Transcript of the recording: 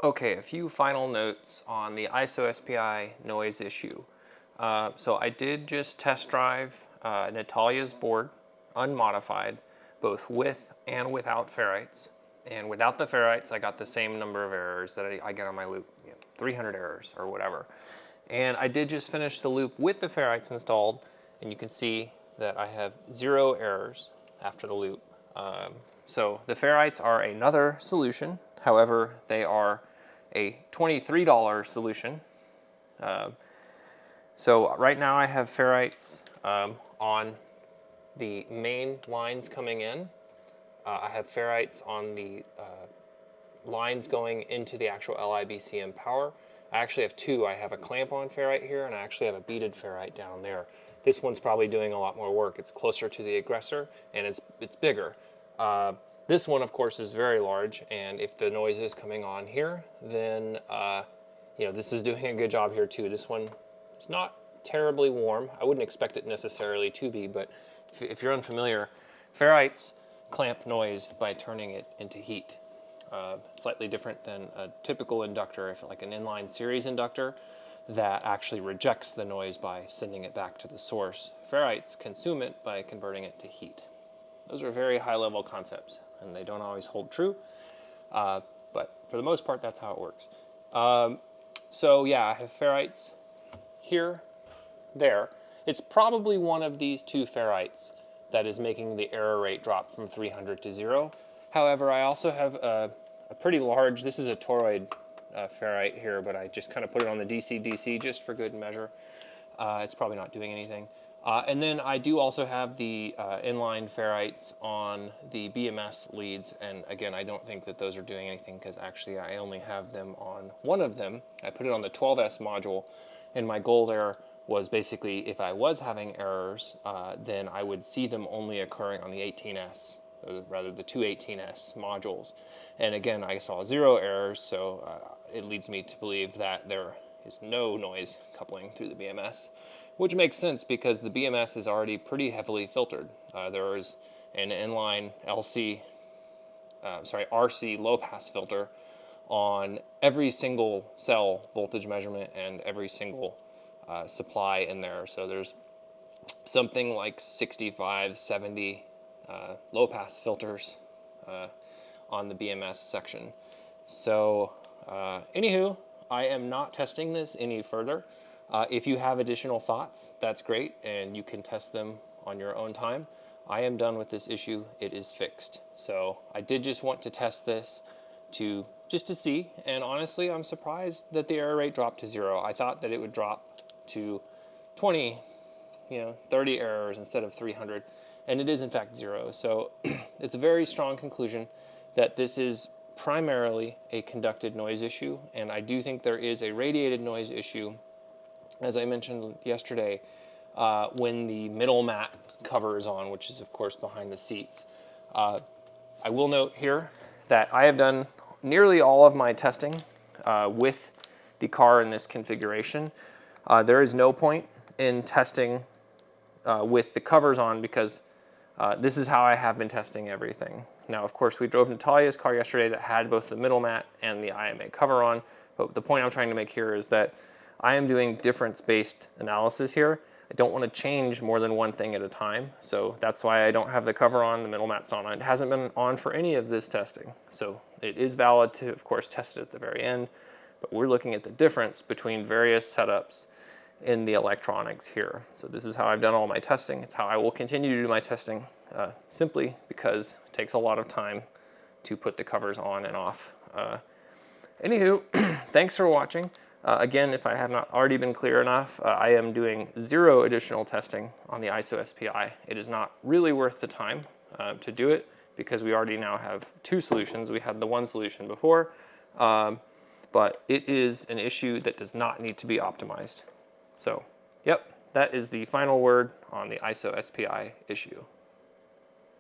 Okay, a few final notes on the isoSPI noise issue. So I did just test drive Natalia's board, unmodified, both with and without ferrites. And without the ferrites, I got the same number of errors that I get on my loop, 300 errors or whatever. And I did just finish the loop with the ferrites installed, and you can see that I have 0 errors after the loop. So the ferrites are another solution. However, they are a $23 solution. So right now I have ferrites on the main lines coming in. I have ferrites on the lines going into the actual LiBCM power. I actually have 2. I have a clamp-on ferrite here, and I actually have a beaded ferrite down there. This one's probably doing a lot more work. It's closer to the aggressor, and it's bigger. This one, of course, is very large, and if the noise is coming on here, then this is doing a good job here too. This one is not terribly warm. I wouldn't expect it necessarily to be, but if you're unfamiliar, ferrites clamp noise by turning it into heat. Slightly different than a typical inductor, if like an inline series inductor that actually rejects the noise by sending it back to the source. Ferrites consume it by converting it to heat. Those are very high-level concepts, and they don't always hold true, but for the most part, that's how it works. So yeah, I have ferrites here, there. It's probably one of these 2 ferrites that is making the error rate drop from 300 to 0. However, I also have a pretty large, this is a toroid ferrite here, but I just kind of put it on the DC-DC just for good measure. It's probably not doing anything. And then I do also have the inline ferrites on the BMS leads, and again, I don't think that those are doing anything because actually I only have them on one of them. I put it on the 12S module, and my goal there was basically if I was having errors, then I would see them only occurring on the 18S, rather the 218S modules. And again, I saw 0 errors, so it leads me to believe that there is no noise coupling through the BMS, which makes sense because the BMS is already pretty heavily filtered. There is an inline RC low-pass filter on every single cell voltage measurement and every single supply in there. So there's something like 65, 70 low-pass filters on the BMS section. So anywho, I am not testing this any further. If you have additional thoughts, that's great, and you can test them on your own time. I am done with this issue. It is fixed. So I did just want to test this just to see, and honestly, I'm surprised that the error rate dropped to 0. I thought that it would drop to 20, 30 errors instead of 300, and it is in fact 0. So it's a very strong conclusion that this is primarily a conducted noise issue, and I do think there is a radiated noise issue, as I mentioned yesterday, when the middle mat cover is on, which is of course behind the seats. I will note here that I have done nearly all of my testing with the car in this configuration. There is no point in testing with the covers on because this is how I have been testing everything. Now, of course, we drove Natalia's car yesterday that had both the middle mat and the IMA cover on, but the point I'm trying to make here is that I am doing difference-based analysis here. I don't want to change more than one thing at a time, so that's why I don't have the cover on, the middle mat's not on. It hasn't been on for any of this testing, so it is valid to, of course, test it at the very end, but we're looking at the difference between various setups in the electronics here. So this is how I've done all my testing. It's how I will continue to do my testing, simply because it takes a lot of time to put the covers on and off. Anywho, thanks for watching. Again, if I have not already been clear enough, I am doing 0 additional testing on the isoSPI. It is not really worth the time to do it because we already now have 2 solutions. We had the 1 solution before, but it is an issue that does not need to be optimized. So, yep, that is the final word on the isoSPI issue.